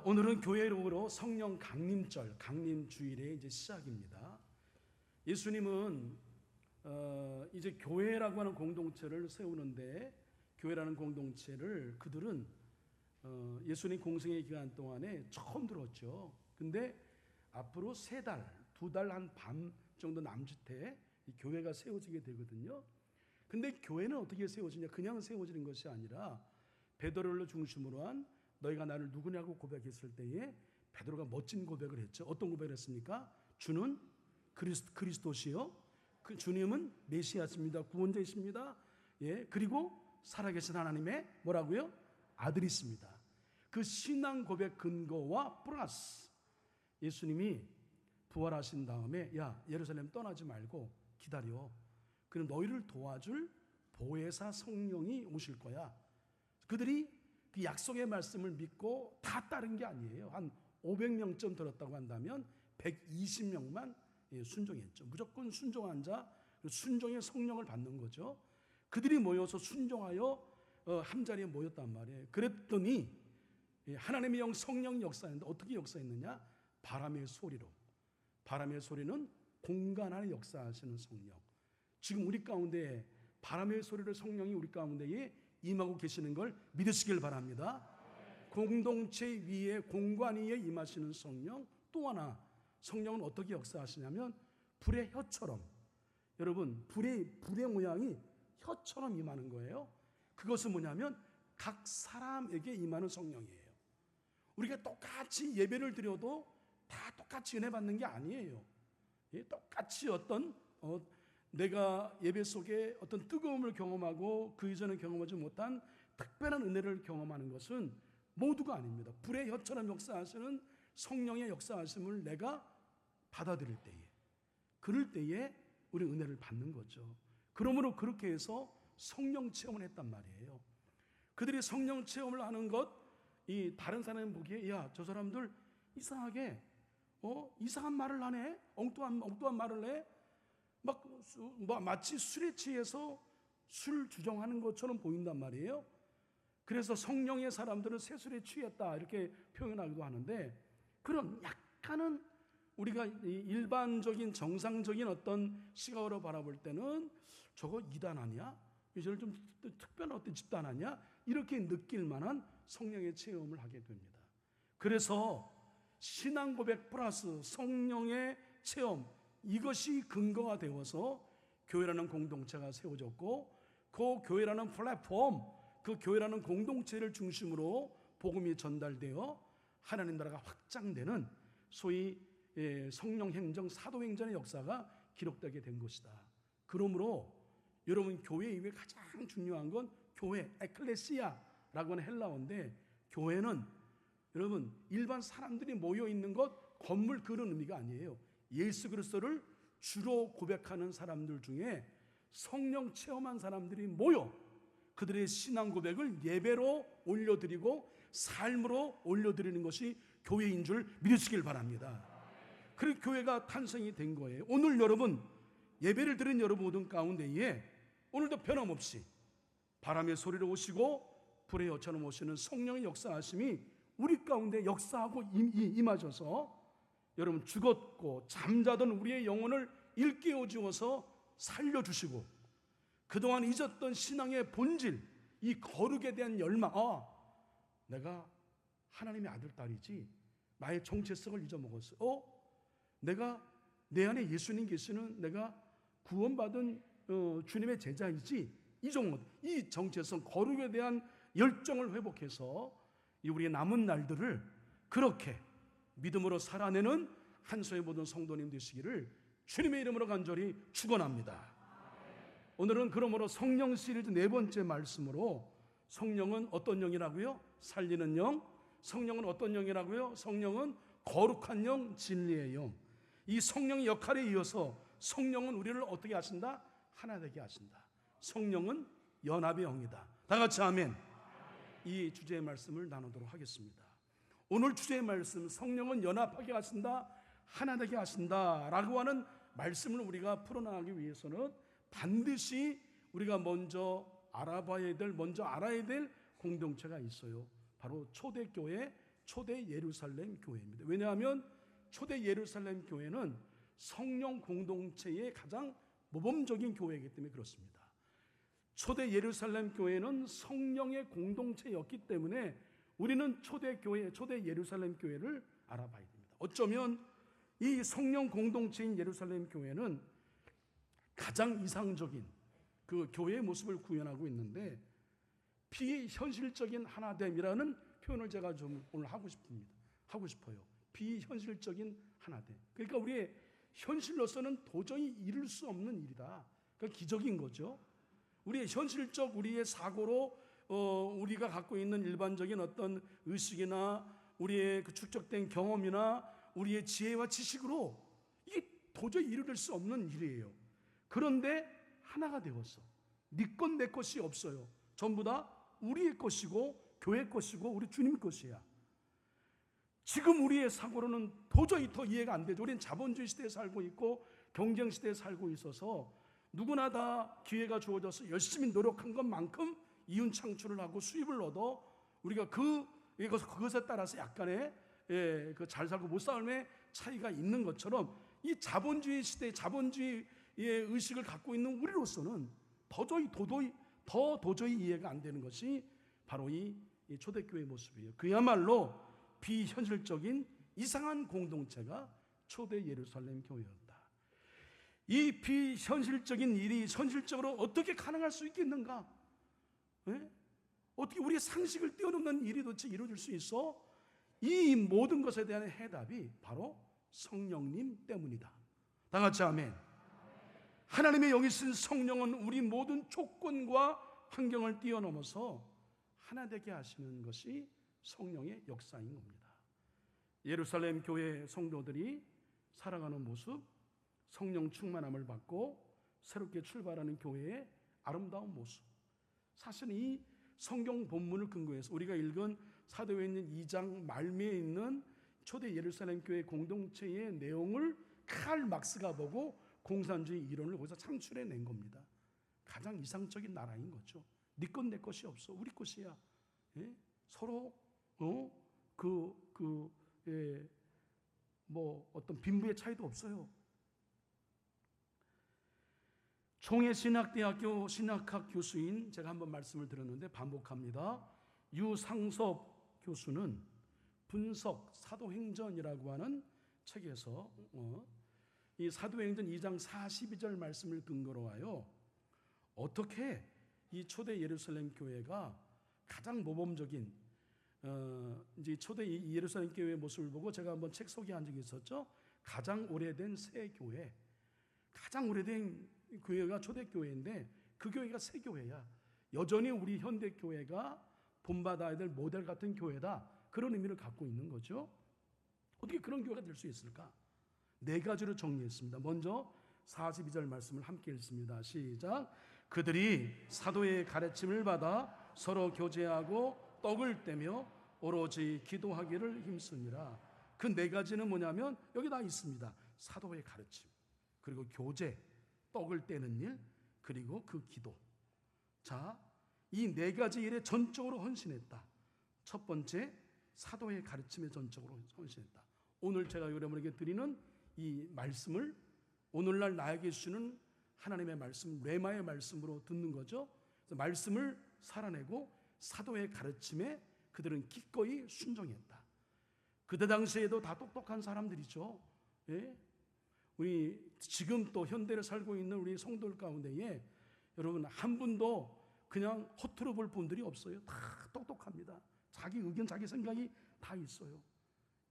오늘은 교회 이름으로 성령 강림절, 강림주일의 이제 시작입니다. 예수님은 이제 교회라고 하는 공동체를 세우는데, 교회라는 공동체를 그들은 예수님 공생의 기간 동안에 처음 들었죠. 근데 앞으로 3달, 2달 한 반 정도 남짓해 이 교회가 세워지게 되거든요. 근데 교회는 어떻게 세워지냐? 그냥 세워지는 것이 아니라 베드로를 중심으로 한 너희가 나를 누구냐고 고백했을 때에 베드로가 멋진 고백을 했죠. 어떤 고백을 했습니까? 주는 그리스도시요, 그 주님은 메시아십니다. 구원자이십니다. 예, 그리고 살아계신 하나님의 뭐라고요? 아들이십니다. 그 신앙 고백 근거와 플러스 예수님이 부활하신 다음에 야, 예루살렘 떠나지 말고 기다려. 그럼 너희를 도와줄 보혜사 성령이 오실 거야. 그들이 그 약속의 말씀을 믿고 다 따른 게 아니에요. 한 500명쯤 들었다고 한다면 120명만 순종했죠. 무조건 순종한 자, 순종의 성령을 받는 거죠. 그들이 모여서 순종하여 한 자리에 모였단 말이에요. 그랬더니 하나님의 영 성령이 역사했는데 어떻게 역사했느냐? 바람의 소리로. 바람의 소리는 공간 안에 역사하시는 성령. 지금 우리 가운데 바람의 소리로 성령이 우리 가운데에 임하고 계시는 걸 믿으시길 바랍니다. 공동체 위에, 공간 위에 임하시는 성령. 또 하나, 성령은 어떻게 역사하시냐면 불의 혀처럼. 여러분, 불의 모양이 혀처럼 임하는 거예요. 그것은 뭐냐면 각 사람에게 임하는 성령이에요. 우리가 똑같이 예배를 드려도 다 똑같이 은혜 받는 게 아니에요. 똑같이 내가 예배 속에 어떤 뜨거움을 경험하고 그 이전에 경험하지 못한 특별한 은혜를 경험하는 것은 모두가 아닙니다. 불의 혀처럼 역사하시는 성령의 역사하심을 내가 받아들일 때에, 그럴 때에 우리 은혜를 받는 거죠. 그러므로 그렇게 해서 성령 체험을 했단 말이에요. 그들이 성령 체험을 하는 것, 이 다른 사람이 보기에 야, 저 사람들 이상하게 이상한 말을 하네, 엉뚱한 말을 해. 마치 술에 취해서 술 주정하는 것처럼 보인단 말이에요. 그래서 성령의 사람들은 새술에 취했다 이렇게 표현하기도 하는데, 그런 약간은 우리가 일반적인 정상적인 어떤 시각으로 바라볼 때는 저거 이단 아니야? 저를 좀 특별한 어떤 집단 아니야? 이렇게 느낄 만한 성령의 체험을 하게 됩니다. 그래서 신앙 고백 플러스 성령의 체험, 이것이 근거가 되어서 교회라는 공동체가 세워졌고, 그 교회라는 플랫폼, 그 교회라는 공동체를 중심으로 복음이 전달되어 하나님 나라가 확장되는 소위 성령 행정, 사도 행전의 역사가 기록되게 된 것이다. 그러므로 여러분, 교회 이후에 가장 중요한 건 교회, 에클레시아라고 하는 헬라어인데, 교회는 여러분 일반 사람들이 모여 있는 것, 건물 그런 의미가 아니에요. 예수 그리스도를 주로 고백하는 사람들 중에 성령 체험한 사람들이 모여 그들의 신앙 고백을 예배로 올려드리고 삶으로 올려드리는 것이 교회인 줄 믿으시길 바랍니다. 그리고 교회가 탄생이 된 거예요. 오늘 여러분, 예배를 드린 여러분 모든 가운데에 오늘도 변함없이 바람의 소리로 오시고 불의 여처럼 오시는 성령의 역사하심이 우리 가운데 역사하고 임하셔서 여러분, 죽었고 잠자던 우리의 영혼을 일깨워 주어서 살려주시고, 그동안 잊었던 신앙의 본질, 이 거룩에 대한 열망, 내가 하나님의 아들, 딸이지, 나의 정체성을 잊어먹었어. 내가 내 안에 예수님 계시는, 내가 구원받은 주님의 제자이지, 이 정체성, 거룩에 대한 열정을 회복해서 우리의 남은 날들을 그렇게 믿음으로 살아내는 한소의 모든 성도님 되시기를 주님의 이름으로 간절히 축원합니다. 오늘은 그러므로 성령 시리즈 4번째 말씀으로, 성령은 어떤 영이라고요? 살리는 영. 성령은 어떤 영이라고요? 성령은 거룩한 영, 진리의 영. 이 성령의 역할에 이어서 성령은 우리를 어떻게 하신다? 하나 되게 하신다. 성령은 연합의 영이다. 다 같이 아멘. 이 주제의 말씀을 나누도록 하겠습니다. 오늘 주제의 말씀, 성령은 연합하게 하신다, 하나 되게 하신다 라고 하는 말씀을 우리가 풀어나가기 위해서는 반드시 우리가 먼저 알아야 될 공동체가 있어요. 바로 초대교회 초대 예루살렘 교회입니다. 왜냐하면 초대 예루살렘 교회는 성령 공동체의 가장 모범적인 교회이기 때문에 그렇습니다. 초대 예루살렘 교회는 성령의 공동체였기 때문에 우리는 초대 교회, 초대 예루살렘 교회를 알아봐야 됩니다. 어쩌면 이 성령 공동체인 예루살렘 교회는 가장 이상적인 그 교회의 모습을 구현하고 있는데, 비현실적인 하나됨이라는 표현을 제가 좀 오늘 하고 싶어요. 비현실적인 하나됨. 그러니까 우리의 현실로서는 도저히 이룰 수 없는 일이다. 그러니까 기적인 거죠. 우리의 현실적 우리의 사고로 우리가 갖고 있는 일반적인 어떤 의식이나 우리의 그 축적된 경험이나 우리의 지혜와 지식으로 이게 도저히 이룰 수 없는 일이에요. 그런데 하나가 되었어. 네 것 내 것이 없어요. 전부 다 우리의 것이고 교회 것이고 우리 주님 것이야. 지금 우리의 사고로는 도저히 더 이해가 안 되죠. 우리는 자본주의 시대에 살고 있고 경쟁 시대에 살고 있어서 누구나 다 기회가 주어져서 열심히 노력한 것만큼 이윤 창출을 하고 수입을 얻어 우리가 그것에 따라서 약간의 그 잘 살고 못 삶의 차이가 있는 것처럼, 이 자본주의 시대, 자본주의의 의식을 갖고 있는 우리로서는 도저히 이해가 안 되는 것이 바로 이 초대교회의 모습이에요. 그야말로 비현실적인 이상한 공동체가 초대 예루살렘 교회였다. 이 비현실적인 일이 현실적으로 어떻게 가능할 수 있겠는가? 어떻게 우리의 상식을 뛰어넘는 일이 도대체 이루어질 수 있어? 이 모든 것에 대한 해답이 바로 성령님 때문이다. 다 같이 아멘. 하나님의 여기 있는 성령은 우리 모든 조건과 환경을 뛰어넘어서 하나 되게 하시는 것이 성령의 역사인 겁니다. 예루살렘 교회 성도들이 살아가는 모습, 성령 충만함을 받고 새롭게 출발하는 교회의 아름다운 모습, 사실 이 성경 본문을 근거해서 우리가 읽은 사도행전 2장 말미에 있는 초대 예루살렘 교회 공동체의 내용을 칼 막스가 보고 공산주의 이론을 거기서 창출해낸 겁니다. 가장 이상적인 나라인 거죠. 네 것 내 것이 없어. 우리 것이야. 서로 어떤 빈부의 차이도 없어요. 총회신학대학교 신학학 교수인, 제가 한번 말씀을 드렸는데 반복합니다, 유상섭 교수는 분석 사도행전이라고 하는 책에서 이 사도행전 2장 42절 말씀을 근거로 하여 어떻게 이 초대 예루살렘 교회가 가장 모범적인 이제 초대 예루살렘 교회의 모습을 보고 제가 한번 책 소개한 적이 있었죠. 가장 오래된 새 교회, 가장 오래된 교회가 초대교회인데 그 교회가 새 교회야. 여전히 우리 현대교회가 본받아야 될 모델 같은 교회다, 그런 의미를 갖고 있는 거죠. 어떻게 그런 교회가 될 수 있을까? 네 가지로 정리했습니다. 먼저 42절 말씀을 함께 읽습니다. 시작. 그들이 사도의 가르침을 받아 서로 교제하고 떡을 떼며 오로지 기도하기를 힘쓰니라. 그 네 가지는 뭐냐면 여기 다 있습니다. 사도의 가르침, 그리고 교제, 떡을 떼는 일, 그리고 그 기도. 자, 이 네 가지 일에 전적으로 헌신했다. 첫 번째, 사도의 가르침에 전적으로 헌신했다. 오늘 제가 여러분에게 드리는 이 말씀을 오늘날 나에게 주시는 하나님의 말씀, 레마의 말씀으로 듣는 거죠. 그래서 말씀을 살아내고 사도의 가르침에 그들은 기꺼이 순종했다. 그때 당시에도 다 똑똑한 사람들이죠. 우리 지금 또 현대를 살고 있는 우리 성도들 가운데에 여러분 한 분도 그냥 허투루 볼 분들이 없어요. 다 똑똑합니다. 자기 의견, 자기 생각이 다 있어요.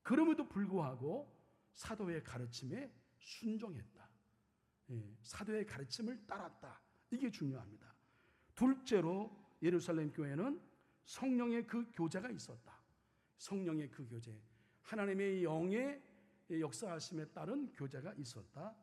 그럼에도 불구하고 사도의 가르침에 순종했다. 사도의 가르침을 따랐다. 이게 중요합니다. 둘째로 예루살렘 교회는 성령의 그 교제가 있었다. 성령의 그 교제, 하나님의 영의 역사하심에 따른 교제가 있었다.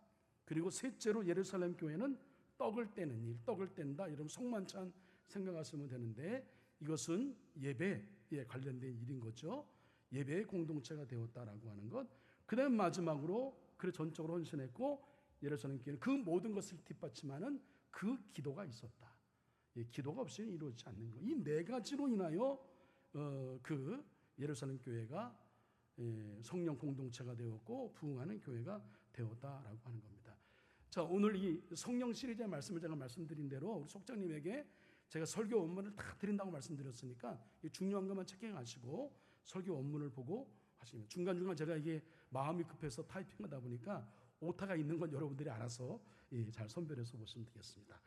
그리고 셋째로 예루살렘 교회는 떡을 떼는 일, 떡을 뗀다. 여러분 성만찬 생각하시면 되는데 이것은 예배에 관련된 일인 거죠. 예배의 공동체가 되었다라고 하는 것. 그 다음 마지막으로 그래 전적으로 헌신했고 예루살렘 교회는 그 모든 것을 뒷받침하는 그 기도가 있었다. 기도가 없이는 이루어지지 않는 것. 이 네 가지로 인하여 그 예루살렘 교회가 성령 공동체가 되었고 부흥하는 교회가 되었다라고 하는 겁니다. 자, 오늘 이 성령 시리즈의 말씀을 제가 말씀드린 대로 우리 속장님에게 제가 설교 원문을 다 드린다고 말씀드렸으니까 중요한 것만 체킹하시고 설교 원문을 보고 하시면, 중간중간 제가 이게 마음이 급해서 타이핑하다 보니까 오타가 있는 건 여러분들이 알아서 잘 선별해서 보시면 되겠습니다.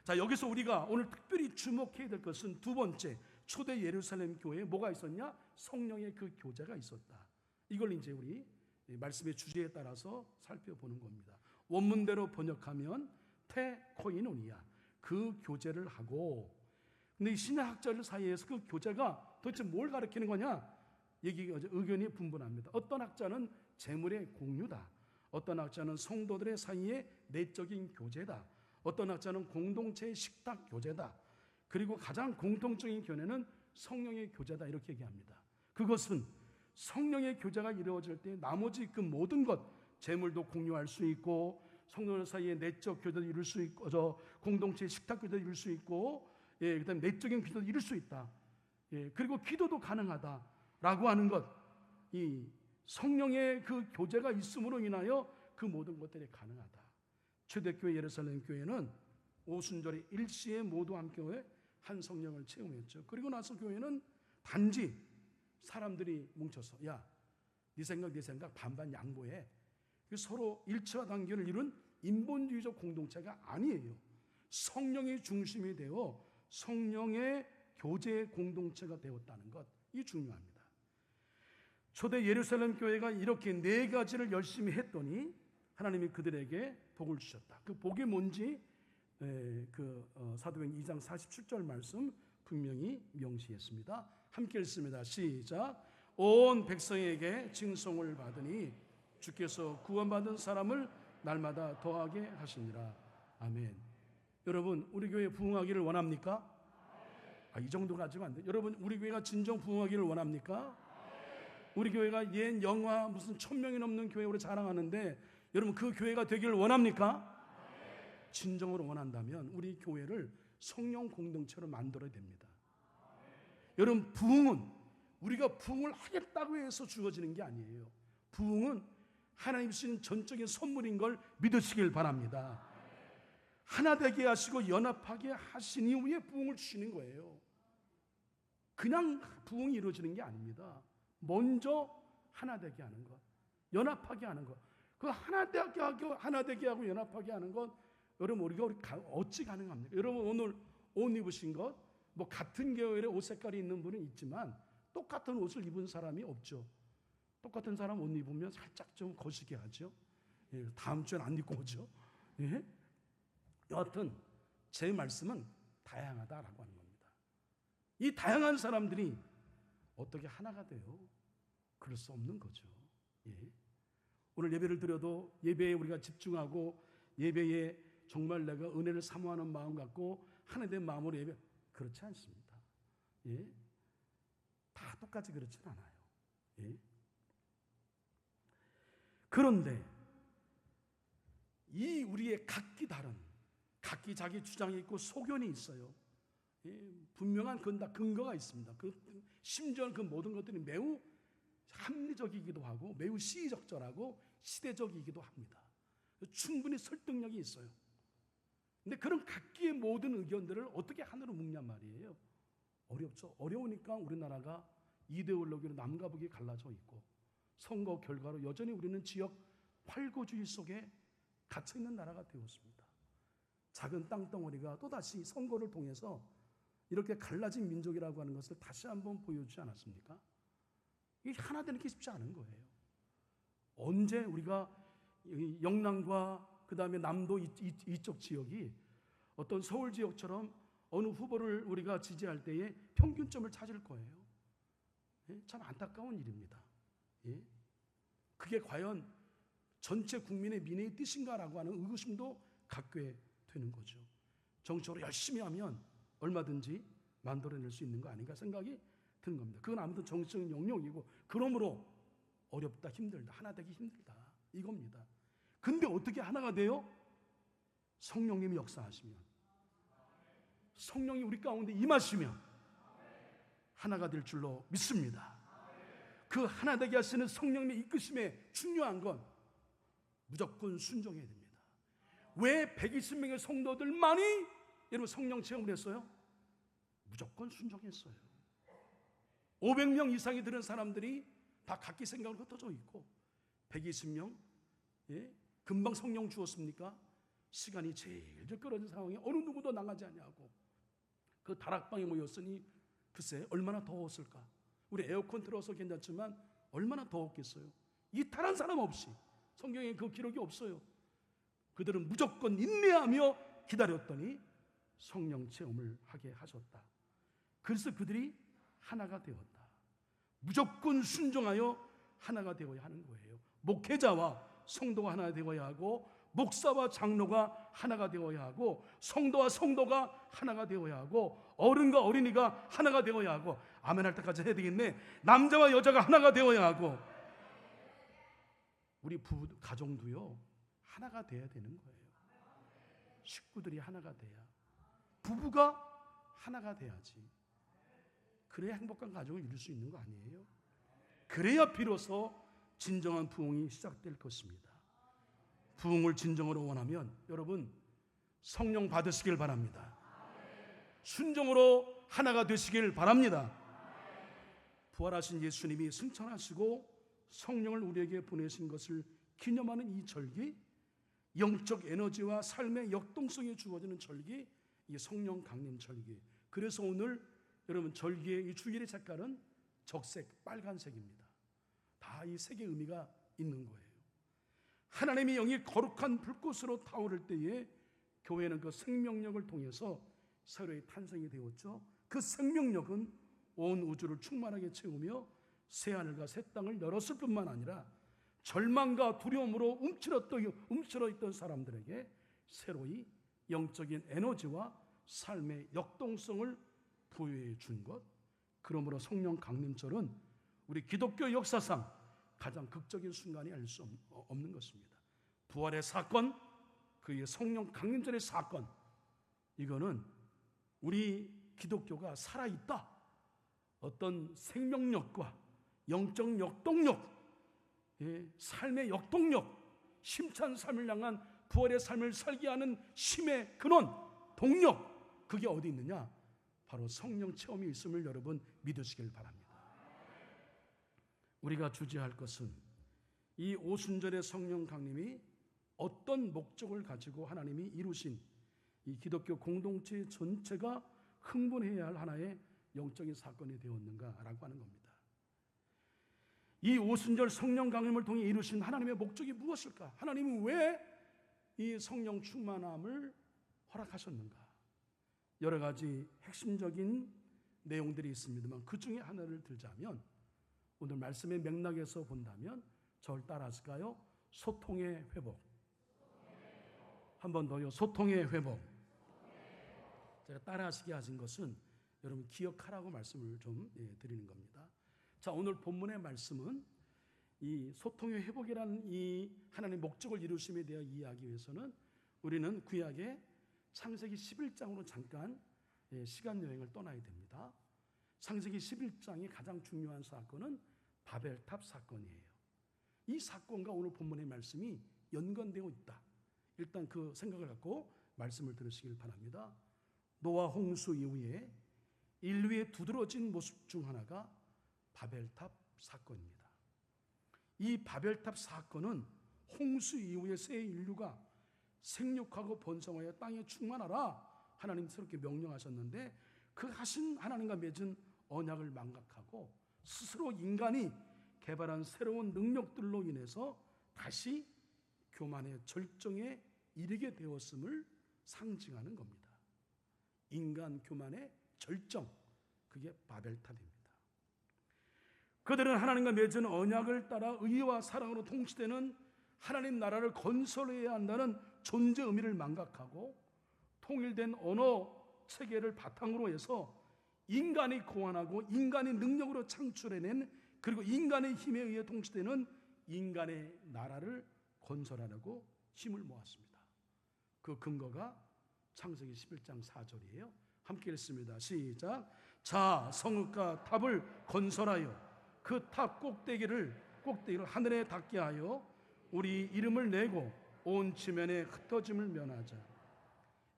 자, 여기서 우리가 오늘 특별히 주목해야 될 것은 두 번째, 초대 예루살렘 교회에 뭐가 있었냐? 성령의 그 교제가 있었다. 이걸 이제 우리 말씀의 주제에 따라서 살펴보는 겁니다. 원문대로 번역하면 테코이노니아, 그 교제를 하고, 근데 이 신약학자들 사이에서 그 교제가 도대체 뭘 가리키는 거냐? 의견이 분분합니다. 어떤 학자는 재물의 공유다, 어떤 학자는 성도들의 사이의 내적인 교제다, 어떤 학자는 공동체의 식탁 교제다, 그리고 가장 공통적인 견해는 성령의 교제다, 이렇게 얘기합니다. 그것은 성령의 교제가 이루어질 때 나머지 그 모든 것, 재물도 공유할 수 있고, 성도들 사이에 내적 교제도 이룰 수 있고, 공동체의 식탁 교제도 이룰 수 있고, 그다음에 내적인 기도도 이룰 수 있다. 그리고 기도도 가능하다라고 하는 것, 이 성령의 그 교제가 있음으로 인하여 그 모든 것들이 가능하다. 초대교회 예루살렘 교회는 오순절에 일시에 모두 함께 한 성령을 체험했죠. 그리고 나서 교회는 단지 사람들이 뭉쳐서 야, 네 생각 반반 양보해. 서로 일치와 단결을 이룬 인본주의적 공동체가 아니에요. 성령이 중심이 되어 성령의 교제의 공동체가 되었다는 것, 이 중요합니다. 초대 예루살렘 교회가 이렇게 네 가지를 열심히 했더니 하나님이 그들에게 복을 주셨다. 그 복이 뭔지 사도행 2장 47절 말씀 분명히 명시했습니다. 함께 읽습니다. 시작. 온 백성에게 칭송을 받으니 주께서 구원받은 사람을 날마다 더하게 하시니라. 아멘. 여러분, 우리 교회 부흥하기를 원합니까? 이 정도 가지고 안 돼. 여러분, 우리 교회가 진정 부흥하기를 원합니까? 우리 교회가 옛 영화 무슨 1000명이 넘는 교회로 자랑하는데 여러분, 그 교회가 되기를 원합니까? 진정으로 원한다면 우리 교회를 성령 공동체로 만들어야 됩니다. 여러분, 부흥은 우리가 부흥을 하겠다고 해서 주어지는 게 아니에요. 부흥은 하나님 주신 전적인 선물인 걸 믿으시길 바랍니다. 하나 되게 하시고 연합하게 하신 이후에 부흥을 주시는 거예요. 그냥 부흥이 이루어지는 게 아닙니다. 먼저 하나 되게 하는 것, 연합하게 하는 것, 그 하나 되게 하고 연합하게 하는 것, 여러분 우리가 어찌 가능합니까? 여러분 오늘 옷 입으신 것, 뭐 같은 계열의 옷 색깔이 있는 분은 있지만 똑같은 옷을 입은 사람이 없죠. 똑같은 사람 옷 입으면 살짝 좀 거시기 하죠. 다음 주엔 안 입고 오죠. 여하튼 제 말씀은 다양하다라고 하는 겁니다. 이 다양한 사람들이 어떻게 하나가 돼요? 그럴 수 없는 거죠. 오늘 예배를 드려도 예배에 우리가 집중하고 예배에 정말 내가 은혜를 사모하는 마음 갖고 하나 된 마음으로 예배, 그렇지 않습니다. 다 똑같이 그렇진 않아요. 그런데 이 우리의 각기 다른, 각기 자기 주장이 있고 소견이 있어요. 분명한 근거가 있습니다. 심지어 그 모든 것들이 매우 합리적이기도 하고 매우 시의적절하고 시대적이기도 합니다. 충분히 설득력이 있어요. 근데 그런 각기의 모든 의견들을 어떻게 하나로 묶냔 말이에요. 어렵죠. 어려우니까 우리나라가 이데올로기로 남과 북이 갈라져 있고 선거 결과로 여전히 우리는 지역 활거주의 속에 갇혀있는 나라가 되었습니다. 작은 땅덩어리가 또다시 선거를 통해서 이렇게 갈라진 민족이라고 하는 것을 다시 한번 보여주지 않았습니까? 이게 하나 되는 게 쉽지 않은 거예요. 언제 우리가 영남과 그 다음에 남도 이쪽 지역이 어떤 서울 지역처럼 어느 후보를 우리가 지지할 때에 평균점을 찾을 거예요. 참 안타까운 일입니다. 그게 과연 전체 국민의 민의의 뜻인가라고 하는 의구심도 갖게 되는 거죠. 정치적으로 열심히 하면 얼마든지 만들어낼 수 있는 거 아닌가 생각이 드는 겁니다. 그건 아무튼 정치적인 영역이고 그러므로 어렵다, 힘들다, 하나 되기 힘들다 이겁니다. 근데 어떻게 하나가 돼요? 성령님이 역사하시면, 성령이 우리 가운데 임하시면 하나가 될 줄로 믿습니다. 그 하나 되게 하시는 성령님의 이끄심에 중요한 건 무조건 순종해야 됩니다. 왜 120명의 성도들만이 여러분 성령 체험을 했어요? 무조건 순종했어요. 500명 이상이 들은 사람들이 다 각기 생각을 흩어져 있고 120명 금방 성령 주었습니까? 시간이 제일 끌어진 상황에 어느 누구도 나가지 아니하고 그 다락방에 모였으니 글쎄 얼마나 더웠을까? 우리 에어컨 틀어서 괜찮지만 얼마나 더웠겠어요? 이탈한 사람 없이 성경에 그 기록이 없어요. 그들은 무조건 인내하며 기다렸더니 성령 체험을 하게 하셨다. 그래서 그들이 하나가 되었다. 무조건 순종하여 하나가 되어야 하는 거예요. 목회자와 성도가 하나 되어야 하고 목사와 장로가 하나가 되어야 하고 성도와 성도가 하나가 되어야 하고 어른과 어린이가 하나가 되어야 하고 아멘 할 때까지 해야 되겠네. 남자와 여자가 하나가 되어야 하고 우리 부부 가정도요 하나가 돼야 되는 거예요. 식구들이 하나가 돼야 부부가 하나가 돼야지. 그래야 행복한 가정을 이룰 수 있는 거 아니에요? 그래야 비로소 진정한 부흥이 시작될 것입니다. 부흥을 진정으로 원하면 여러분 성령 받으시길 바랍니다. 순종으로 하나가 되시길 바랍니다. 부활하신 예수님이 승천하시고 성령을 우리에게 보내신 것을 기념하는 이 절기, 영적 에너지와 삶의 역동성이 주어지는 절기, 이 성령 강림 절기. 그래서 오늘 여러분 절기의 이 주일의 색깔은 적색 빨간색입니다. 다 이 색의 의미가 있는 거예요. 하나님의 영이 거룩한 불꽃으로 타오를 때에 교회는 그 생명력을 통해서 새로이 탄생이 되었죠. 그 생명력은 온 우주를 충만하게 채우며 새하늘과 새 땅을 열었을 뿐만 아니라 절망과 두려움으로 움츠러 있던 사람들에게 새로이 영적인 에너지와 삶의 역동성을 부여해 준 것. 그러므로 성령 강림절은 우리 기독교 역사상 가장 극적인 순간이 알 수 없는 것입니다. 부활의 사건, 그의 성령 강림절의 사건, 이거는 우리 기독교가 살아있다, 어떤 생명력과 영적 역동력, 삶의 역동력, 심찬 삶을 향한 부활의 삶을 살게 하는 힘의 근원, 동력, 그게 어디 있느냐? 바로 성령 체험이 있음을 여러분 믿으시길 바랍니다. 우리가 주제할 것은 이 오순절의 성령 강림이 어떤 목적을 가지고 하나님이 이루신 이 기독교 공동체 전체가 흥분해야 할 하나의 영적인 사건이 되었는가라고 하는 겁니다. 이 오순절 성령 강림을 통해 이루신 하나님의 목적이 무엇일까? 하나님은 왜 이 성령 충만함을 허락하셨는가? 여러 가지 핵심적인 내용들이 있습니다만 그 중에 하나를 들자면 오늘 말씀의 맥락에서 본다면 저를 따라하실까요? 소통의 회복. 한 번 더요. 소통의 회복. 제가 따라하시게 하신 것은 여러분 기억하라고 말씀을 좀 드리는 겁니다. 자, 오늘 본문의 말씀은 이 소통의 회복이라는 이 하나님의 목적을 이루심에 대해 이해하기 위해서는 우리는 구약의 창세기 11장으로 잠깐 시간 여행을 떠나야 됩니다. 창세기 11장의 가장 중요한 사건은 바벨탑 사건이에요. 이 사건과 오늘 본문의 말씀이 연관되어 있다. 일단 그 생각을 갖고 말씀을 들으시길 바랍니다. 노아 홍수 이후에 인류의 두드러진 모습 중 하나가 바벨탑 사건입니다. 이 바벨탑 사건은 홍수 이후에 새 인류가 생육하고 번성하여 땅에 충만하라 하나님스럽게 명령하셨는데 그 하신 하나님과 맺은 언약을 망각하고 스스로 인간이 개발한 새로운 능력들로 인해서 다시 교만의 절정에 이르게 되었음을 상징하는 겁니다. 인간 교만의 절정, 그게 바벨탑입니다. 그들은 하나님과 맺은 언약을 따라 의와 사랑으로 통치되는 하나님 나라를 건설해야 한다는 존재 의미를 망각하고 통일된 언어 체계를 바탕으로 해서 인간이 고안하고 인간의 능력으로 창출해낸 그리고 인간의 힘에 의해 통치되는 인간의 나라를 건설하려고 힘을 모았습니다. 그 근거가 창세기 11장 4절이에요. 함께 읽습니다. 시작. 자, 성읍과 탑을 건설하여 그 탑 꼭대기를 하늘에 닿게 하여 우리 이름을 내고 온 지면에 흩어짐을 면하자.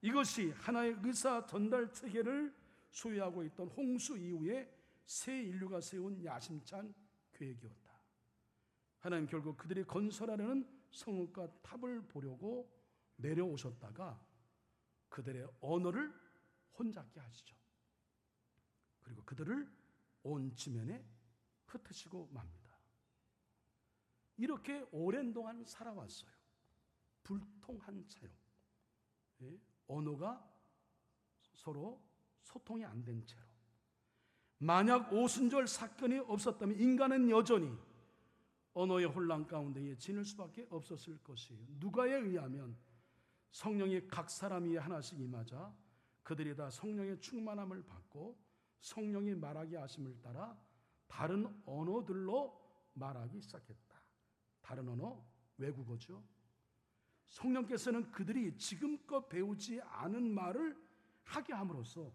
이것이 하나의 의사 전달 체계를 소유하고 있던 홍수 이후에 새 인류가 세운 야심찬 계획이었다. 하나님 결국 그들이 건설하려는 성읍과 탑을 보려고 내려오셨다가 그들의 언어를 혼잡게 하시죠. 그리고 그들을 온 지면에 흩으시고 맙니다. 이렇게 오랜 동안 살아왔어요. 불통한 채로, 언어가 서로 소통이 안 된 채로. 만약 오순절 사건이 없었다면 인간은 여전히 언어의 혼란 가운데에 지낼 수밖에 없었을 것이에요. 누가에 의하면 성령이 각 사람 위에 하나씩 임하자 그들이 다 성령의 충만함을 받고 성령이 말하게 하심을 따라 다른 언어들로 말하기 시작했다. 다른 언어, 외국어죠. 성령께서는 그들이 지금껏 배우지 않은 말을 하게 함으로써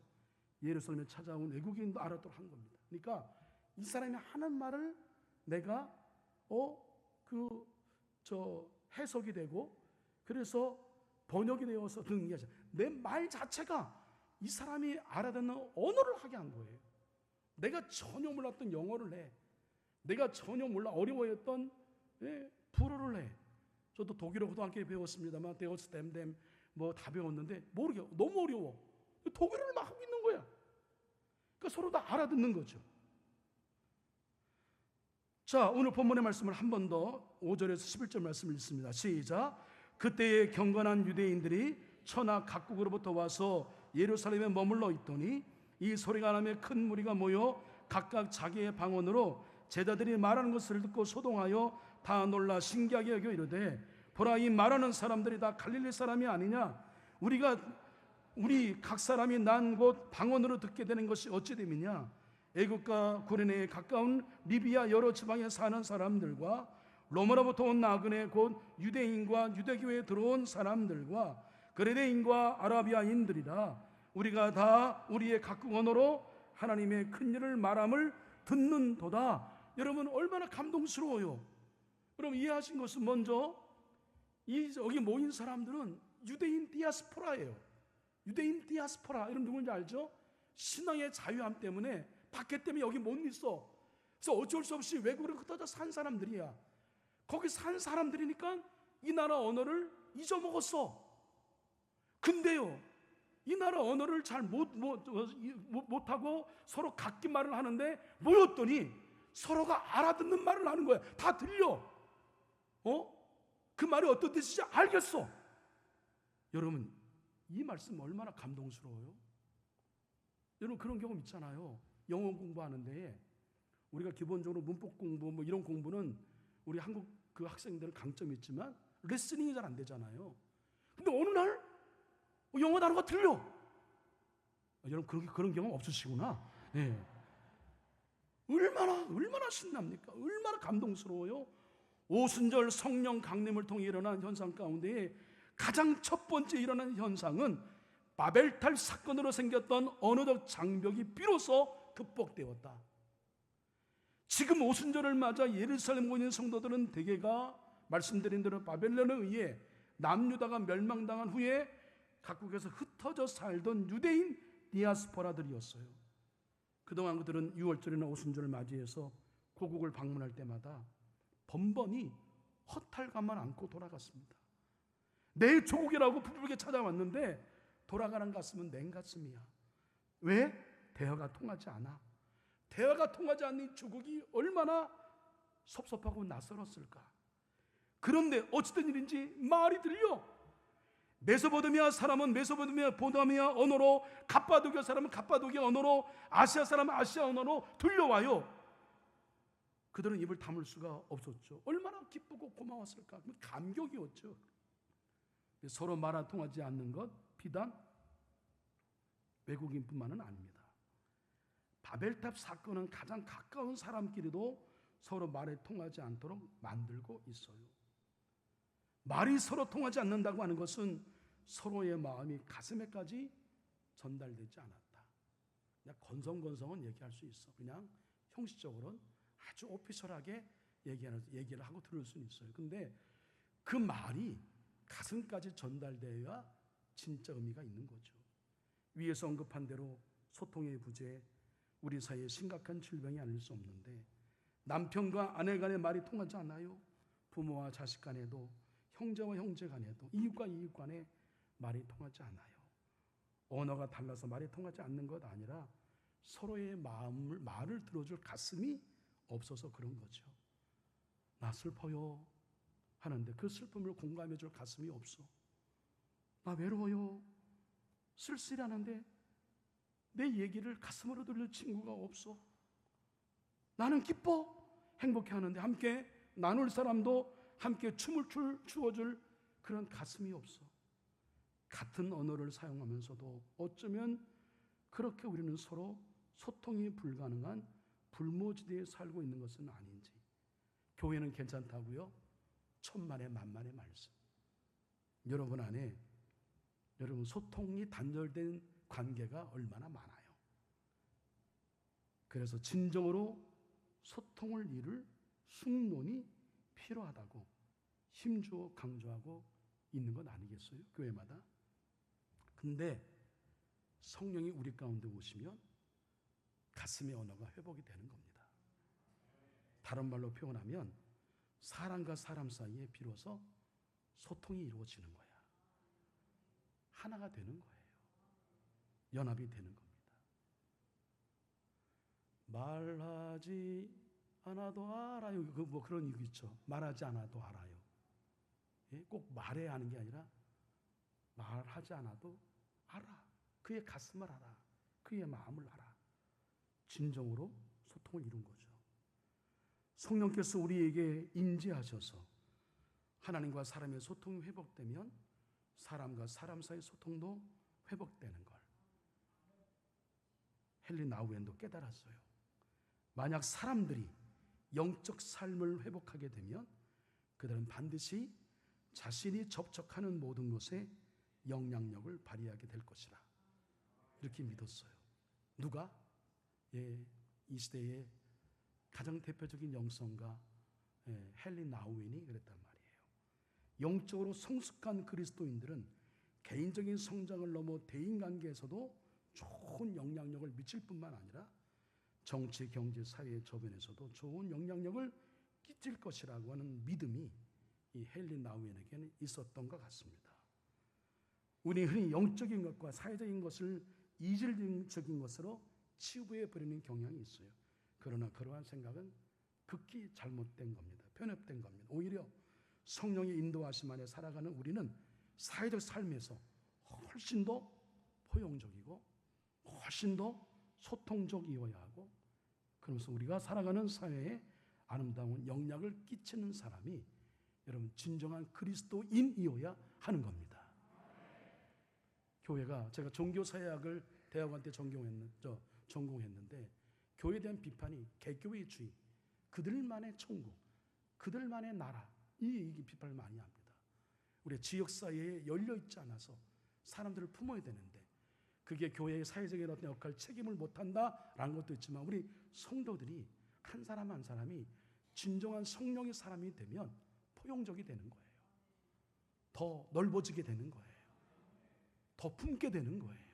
예루살렘에 찾아온 외국인도 알아도록 한 겁니다. 그러니까 이 사람이 하는 말을 내가 해석이 되고 그래서 번역이 되어서 등기하자. 내 말 자체가 이 사람이 알아듣는 언어를 하게 한 거예요. 내가 전혀 몰랐던 영어를 해. 내가 전혀 몰라 어려워했던 불어를 해. 저도 독일어 고등학교에 배웠습니다만 데어스 댐댐 뭐 다 배웠는데 모르겠어. 너무 어려워. 독일어를 막 하고 있는 거야. 그러니까 서로 다 알아듣는 거죠. 자, 오늘 본문의 말씀을 한 번 더 5절에서 11절 말씀을 읽습니다. 시작. 그때의 경건한 유대인들이 천하 각국으로부터 와서 예루살렘에 머물러 있더니 이 소리가 나며 큰 무리가 모여 각각 자기의 방언으로 제자들이 말하는 것을 듣고 소동하여 다 놀라 신기하게 여겨 이르되 보라 이 말하는 사람들이 다 갈릴리 사람이 아니냐 우리 각 사람이 난 곳 방언으로 듣게 되는 것이 어찌 됨이냐 애국과 구레네에 가까운 리비아 여러 지방에 사는 사람들과 로마로부터 온 나그네 곧 유대인과 유대교에 들어온 사람들과 그레네인과 아라비아인들이라 우리가 다 우리의 각국 언어로 하나님의 큰 일을 말함을 듣는도다. 여러분 얼마나 감동스러워요. 여러분 이해하신 것은 먼저 여기 모인 사람들은 유대인 디아스포라예요. 유대인 디아스포라 여러분 누군지 알죠? 신앙의 자유함 때문에 박해 때문에 여기 못 있어. 그래서 어쩔 수 없이 외국으로 흩어져 산 사람들이야. 거기 산 사람들이니까 이 나라 언어를 잊어먹었어. 근데요 이 나라 언어를 잘 못하고 서로 각기 말을 하는데 모였더니 서로가 알아듣는 말을 하는 거야. 다 들려. 그 말이 어떤 뜻인지 알겠어. 여러분 이 말씀 얼마나 감동스러워요. 여러분 그런 경험 있잖아요. 영어 공부하는데 우리가 기본적으로 문법 공부 뭐 이런 공부는 우리 한국 그 학생들은 강점이 있지만 리스닝이 잘 안 되잖아요. 근데 어느 날 영어 단어가 들려. 여러분 그런 경험 없으시구나. 네. 얼마나 신납니까? 얼마나 감동스러워요. 오순절 성령 강림을 통해 일어난 현상 가운데 가장 첫 번째 일어난 현상은 바벨탑 사건으로 생겼던 언어적 장벽이 비로소 극복되었다. 지금 오순절을 맞아 예루살렘에 있는 성도들은 대개가 말씀드린 대로 바벨론에 의해 남유다가 멸망당한 후에 각국에서 흩어져 살던 유대인 디아스포라들이었어요. 그동안 그들은 6월절이나 오순절을 맞이해서 고국을 방문할 때마다 번번이 허탈감만 안고 돌아갔습니다. 내 조국이라고 부르게 찾아왔는데 돌아가는 가슴은 냉 가슴이야. 왜? 대화가 통하지 않아. 대화가 통하지 않는 조국이 얼마나 섭섭하고 낯설었을까. 그런데 어찌된 일인지 말이 들려. 메소포타미아 사람은 메소포타미아 언어로, 갑바도기아 사람은 갑바도기아 언어로, 아시아 사람은 아시아 언어로 들려와요. 그들은 입을 다물 수가 없었죠. 얼마나 기쁘고 고마웠을까. 감격이었죠. 서로 말이 통하지 않는 것 비단 외국인뿐만은 아닙니다. 바벨탑 사건은 가장 가까운 사람끼리도 서로 말이 통하지 않도록 만들고 있어요. 말이 서로 통하지 않는다고 하는 것은 서로의 마음이 가슴에까지 전달되지 않았다. 그냥 건성건성은 얘기할 수 있어. 그냥 형식적으로는 아주 오피셜하게 얘기를 하고 들을 수는 있어요. 근데 그 말이 가슴까지 전달되어야 진짜 의미가 있는 거죠. 위에서 언급한 대로 소통의 부재, 우리 사이에 심각한 질병이 아닐 수 없는데 남편과 아내 간의 말이 통하지 않아요. 부모와 자식 간에도, 형제와 형제 간에도, 이웃과 이웃 간에 말이 통하지 않아요. 언어가 달라서 말이 통하지 않는 것 아니라 서로의 말을 들어줄 가슴이 없어서 그런 거죠. 나 슬퍼요 하는데 그 슬픔을 공감해 줄 가슴이 없어. 나 외로워요, 쓸쓸하는데 내 얘기를 가슴으로 들을 친구가 없어. 나는 기뻐, 행복해 하는데 함께 나눌 사람도, 함께 춤을 추어줄 그런 가슴이 없어. 같은 언어를 사용하면서도 어쩌면 그렇게 우리는 서로 소통이 불가능한 불모지대에 살고 있는 것은 아닌지. 교회는 괜찮다고요? 천만의 만만의 말씀. 여러분 안에 여러분 소통이 단절된 관계가 얼마나 많아요. 그래서 진정으로 소통을 이룰 숙론이 필요하다고 힘주어 강조하고 있는 건 아니겠어요? 교회마다. 근데 성령이 우리 가운데 오시면 가슴의 언어가 회복이 되는 겁니다. 다른 말로 표현하면 사람과 사람 사이에 비로소 소통이 이루어지는 거야. 하나가 되는 거예요. 연합이 되는 겁니다. 말하지 않아도 알아요. 뭐 그런 얘기 있죠. 말하지 않아도 알아요. 예? 꼭 말해야 하는 게 아니라 말하지 않아도 알아. 그의 가슴을 알아. 그의 마음을 알아. 진정으로 소통을 이룬 거죠. 성령께서 우리에게 인지하셔서 하나님과 사람의 소통이 회복되면 사람과 사람 사이의 소통도 회복되는 걸 헨리 나우엔도 깨달았어요. 만약 사람들이 영적 삶을 회복하게 되면 그들은 반드시 자신이 접촉하는 모든 곳에 영향력을 발휘하게 될 것이라 이렇게 믿었어요. 누가? 이 시대의 가장 대표적인 영성가 헨리 나우엔이 그랬단 말이에요. 영적으로 성숙한 그리스도인들은 개인적인 성장을 넘어 대인관계에서도 좋은 영향력을 미칠 뿐만 아니라 정치, 경제, 사회 저변에서도 좋은 영향력을 끼칠 것이라고 하는 믿음이 이 헨리 나우엔에게는 있었던 것 같습니다. 우리 흔히 영적인 것과 사회적인 것을 이질적인 것으로 치부해 버리는 경향이 있어요. 그러나 그러한 생각은 극히 잘못된 겁니다. 편협된 겁니다. 오히려 성령의 인도하심 안에 살아가는 우리는 사회적 삶에서 훨씬 더 포용적이고 훨씬 더 소통적이어야 하고, 그러면서 우리가 살아가는 사회에 아름다운 영향을 끼치는 사람이 여러분 진정한 그리스도인이어야 하는 겁니다. 교회가, 제가 종교사회학을 대학원 때 전공했는데 교회에 대한 비판이 개교회주의, 그들만의 천국, 그들만의 나라, 이 비판을 많이 합니다. 우리 지역사회에 열려있지 않아서 사람들을 품어야 되는데 그게 교회의 사회적인 어떤 역할, 책임을 못한다라는 것도 있지만 우리 성도들이 한 사람 한 사람이 진정한 성령의 사람이 되면 포용적이 되는 거예요. 더 넓어지게 되는 거예요. 더 품게 되는 거예요.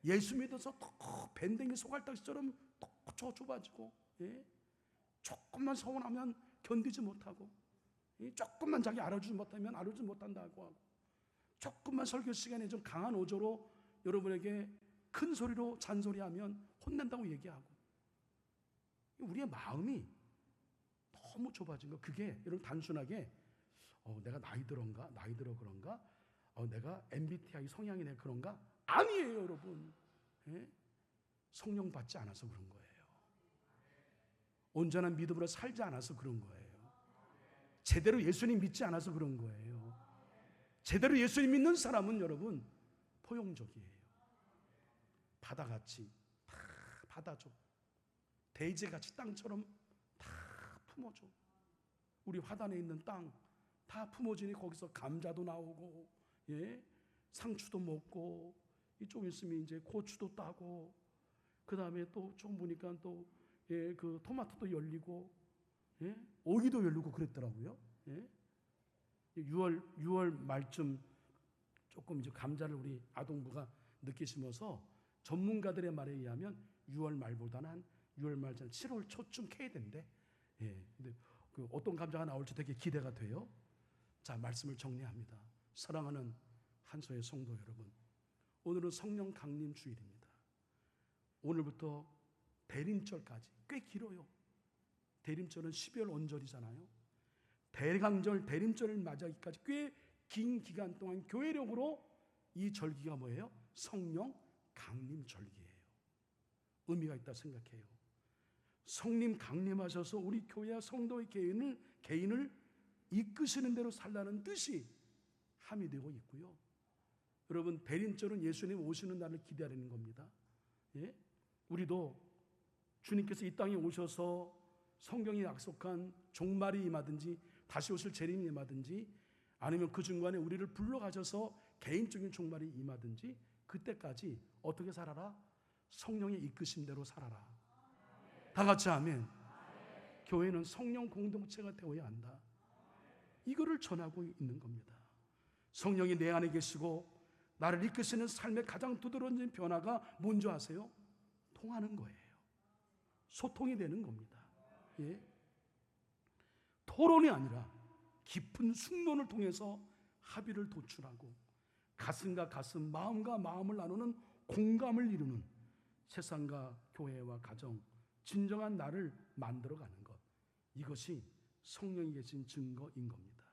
예수 믿어서 더 밴댕이 소갈딱지처럼 더 좁아지고, 조금만 서운하면 견디지 못하고, 조금만 자기 알아주지 못하면 알아주지 못한다고 하고, 조금만 설교 시간에 좀 강한 어조로 여러분에게 큰 소리로 잔소리하면 혼낸다고 얘기하고, 우리의 마음이 너무 좁아진 거. 그게 여러분 단순하게 내가 나이 들어 그런가, 내가 MBTI 성향이네 그런가, 아니에요 여러분. 성령 받지 않아서 그런 거예요. 온전한 믿음으로 살지 않아서 그런 거예요. 제대로 예수님 믿지 않아서 그런 거예요. 제대로 예수님 믿는 사람은 여러분 포용적이에요. 바다같이 다 받아줘. 대지같이 땅처럼 다 품어줘. 우리 화단에 있는 땅 다 품어지니 거기서 감자도 나오고, 상추도 먹고, 좀 있으면 이제 고추도 따고, 그 다음에 또 좀 보니까 또 그 토마토도 열리고, 오이도 열리고 그랬더라고요. 6월 말쯤 조금 이제 감자를 우리 아동부가 늦게 심어서 전문가들의 말에 의하면 6월 말보다는 한 6월 말 전 7월 초쯤 캐야 된대. 근데 그 어떤 감자가 나올지 되게 기대가 돼요. 자, 말씀을 정리합니다. 사랑하는 한소의 성도 여러분, 오늘은 성령 강림 주일입니다. 오늘부터 대림절까지 꽤 길어요. 대림절은 12월 언절이잖아요. 대강절 대림절을 맞이하기까지 꽤 긴 기간 동안 교회력으로 이 절기가 뭐예요? 성령 강림 절기예요. 의미가 있다 생각해요. 성령 강림하셔서 우리 교회와 성도의 개인을 이끄시는 대로 살라는 뜻이 함의되고 있고요. 여러분, 대림절은 예수님 오시는 날을 기다리는 겁니다. 우리도 주님께서 이 땅에 오셔서 성경이 약속한 종말이 임하든지 다시 오실 재림이 임하든지 아니면 그 중간에 우리를 불러가셔서 개인적인 종말이 임하든지 그때까지 어떻게 살아라? 성령의 이끄심대로 살아라. 다 같이 아멘. 교회는 성령 공동체가 되어야 한다. 이거를 전하고 있는 겁니다. 성령이 내 안에 계시고 나를 이끄시는 삶의 가장 두드러진 변화가 뭔지 아세요? 통하는 거예요. 소통이 되는 겁니다. 토론이 아니라 깊은 숙론을 통해서 합의를 도출하고 가슴과 가슴, 마음과 마음을 나누는 공감을 이루는 세상과 교회와 가정, 진정한 나를 만들어가는 것, 이것이 성령이 계신 증거인 겁니다.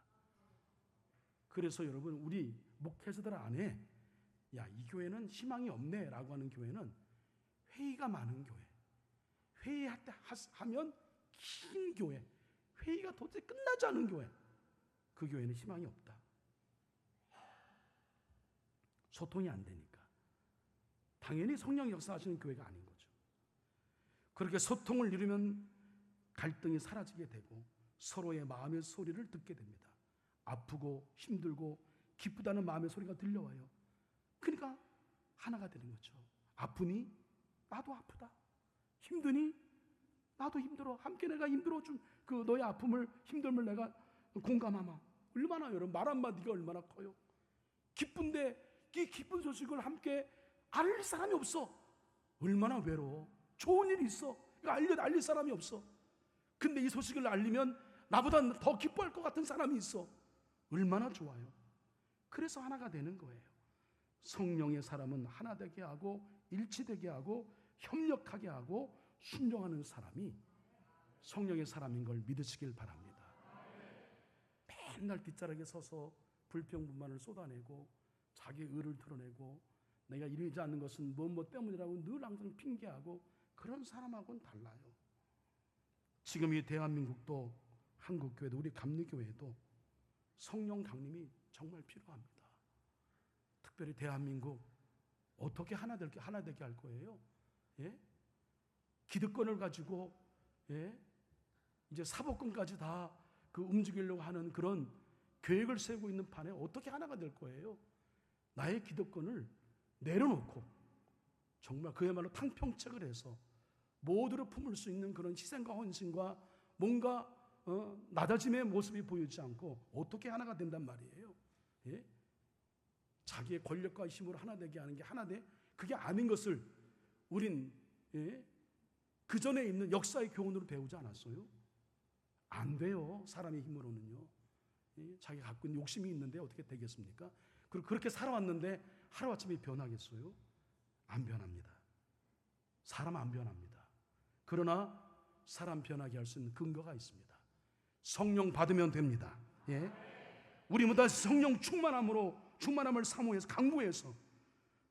그래서 여러분, 우리 목회자들 안에 이 교회는 희망이 없네 라고 하는 교회는 회의가 많은 교회, 회의할 때 하면 긴 교회, 회의가 도저히 끝나지 않은 교회, 그 교회는 희망이 없다. 소통이 안 되니까 당연히 성령 역사하시는 교회가 아닌 거죠. 그렇게 소통을 이루면 갈등이 사라지게 되고 서로의 마음의 소리를 듣게 됩니다. 아프고 힘들고 기쁘다는 마음의 소리가 들려와요. 그러니까 하나가 되는 거죠. 아프니 나도 아프다. 힘드니 나도 힘들어. 함께 내가 힘들어준 그 너의 아픔을, 힘듦을 내가 공감하마. 얼마나, 여러분, 말 한마디가 얼마나 커요. 기쁜데 이 기쁜 소식을 함께 알릴 사람이 없어. 얼마나 외로워. 좋은 일이 있어. 알릴 사람이 없어. 근데 이 소식을 알리면 나보다 더 기뻐할 것 같은 사람이 있어. 얼마나 좋아요. 그래서 하나가 되는 거예요. 성령의 사람은 하나 되게 하고 일치되게 하고 협력하게 하고 순종하는 사람이 성령의 사람인 걸 믿으시길 바랍니다. 맨날 뒷자락에 서서 불평불만을 쏟아내고 자기 의를 드러내고 내가 이루지 않는 것은 무엇 때문이라고 늘 항상 핑계하고 그런 사람하고는 달라요. 지금 이 대한민국도, 한국교회도, 우리 감리교회도 성령 강림이 정말 필요합니다. 특별히 대한민국 어떻게 하나 되게 할 거예요? 기득권을 가지고 이제 사법권까지 다 움직이려고 하는 그런 계획을 세우고 있는 판에 어떻게 하나가 될 거예요? 나의 기득권을 내려놓고 정말 그야말로 탕평책을 해서 모두를 품을 수 있는 그런 희생과 헌신과 뭔가 낮아짐의 모습이 보이지 않고 어떻게 하나가 된단 말이에요? 자기의 권력과 힘으로 하나 되게 하는 게 하나 돼? 그게 아닌 것을 우린 그 전에 있는 역사의 교훈으로 배우지 않았어요? 안 돼요. 사람의 힘으로는요. 자기가 갖고 있는 욕심이 있는데 어떻게 되겠습니까? 그리고 그렇게 살아왔는데 하루아침에 변하겠어요? 안 변합니다. 사람 안 변합니다. 그러나 사람 변하게 할 수 있는 근거가 있습니다. 성령 받으면 됩니다. 우리 모두 성령 충만함을 사모해서 강구해서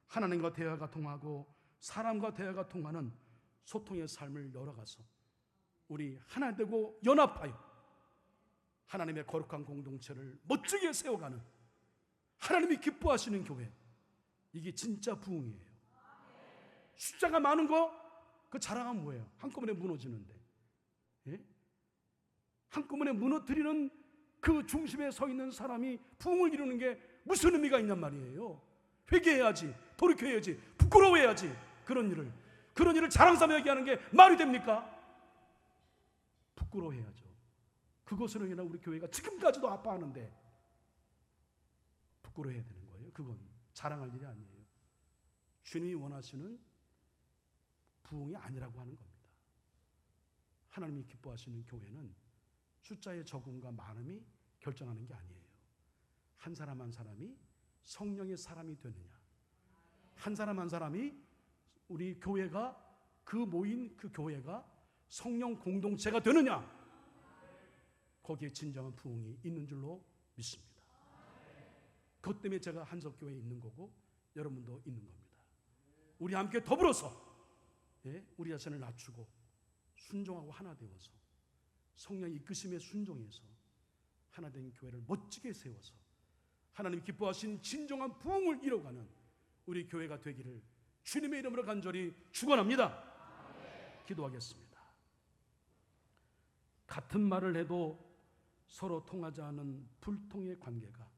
하나님과 대화가 통하고 사람과 대화가 통하는 소통의 삶을 열어가서 우리 하나 되고 연합하여 하나님의 거룩한 공동체를 멋지게 세워가는 하나님이 기뻐하시는 교회, 이게 진짜 부흥이에요. 숫자가 많은 거 그 자랑하면 뭐예요? 한꺼번에 무너지는데, 한꺼번에 무너뜨리는 그 중심에 서 있는 사람이 부흥을 이루는 게 무슨 의미가 있냔 말이에요. 회개해야지, 돌이켜야지, 부끄러워해야지. 그런 일을 자랑삼아 얘기하는 게 말이 됩니까? 부끄러워해야죠. 그것으로 인해 우리 교회가 지금까지도 아파하는데 부끄러워해야 되는 거예요. 그건 자랑할 일이 아니에요. 주님이 원하시는 부흥이 아니라고 하는 겁니다. 하나님이 기뻐하시는 교회는 숫자의 적음과 많음이 결정하는 게 아니에요. 한 사람 한 사람이 성령의 사람이 되느냐, 한 사람 한 사람이 우리 교회가 그 모인 그 교회가 성령 공동체가 되느냐, 거기에 진정한 부흥이 있는 줄로 믿습니다. 그것 때문에 제가 한석교회에 있는 거고 여러분도 있는 겁니다. 우리 함께 더불어서 우리 자신을 낮추고 순종하고 하나 되어서 성령 이끄심에 순종해서 하나 된 교회를 멋지게 세워서 하나님 기뻐하신 진정한 부흥을 이뤄가는 우리 교회가 되기를 주님의 이름으로 간절히 축원합니다. 기도하겠습니다. 같은 말을 해도 서로 통하지 않은 불통의 관계가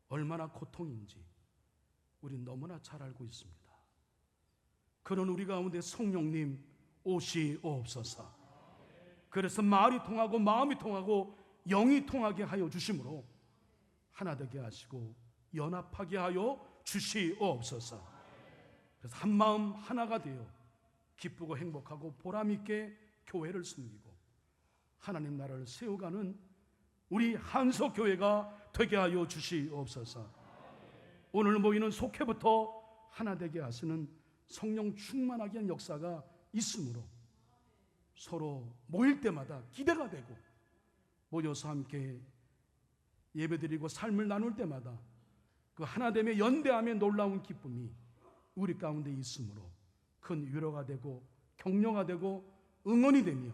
얼마나 고통인지 우린 너무나 잘 알고 있습니다. 그런 우리 가운데 성령님 오시옵소서. 그래서 말이 통하고 마음이 통하고 영이 통하게 하여 주심으로 하나 되게 하시고 연합하게 하여 주시옵소서. 그래서 한 마음 하나가 되어 기쁘고 행복하고 보람있게 교회를 섬기고 하나님 나라를 세워가는 우리 한석교회가 되게 하여 주시옵소서. 오늘 모이는 속회부터 하나 되게 하시는 성령 충만하게 한 역사가 있으므로 서로 모일 때마다 기대가 되고 모여서 함께 예배드리고 삶을 나눌 때마다 그 하나됨의 연대함의 놀라운 기쁨이 우리 가운데 있으므로 큰 위로가 되고 격려가 되고 응원이 되며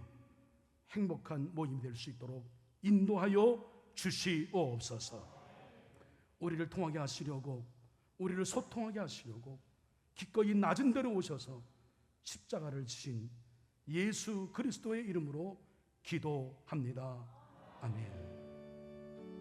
행복한 모임이 될 수 있도록 인도하여 주시옵소서. 우리를 통하게 하시려고 우리를 소통하게 하시려고 기꺼이 낮은 데로 오셔서 십자가를 지신 예수 그리스도의 이름으로 기도합니다. 아멘.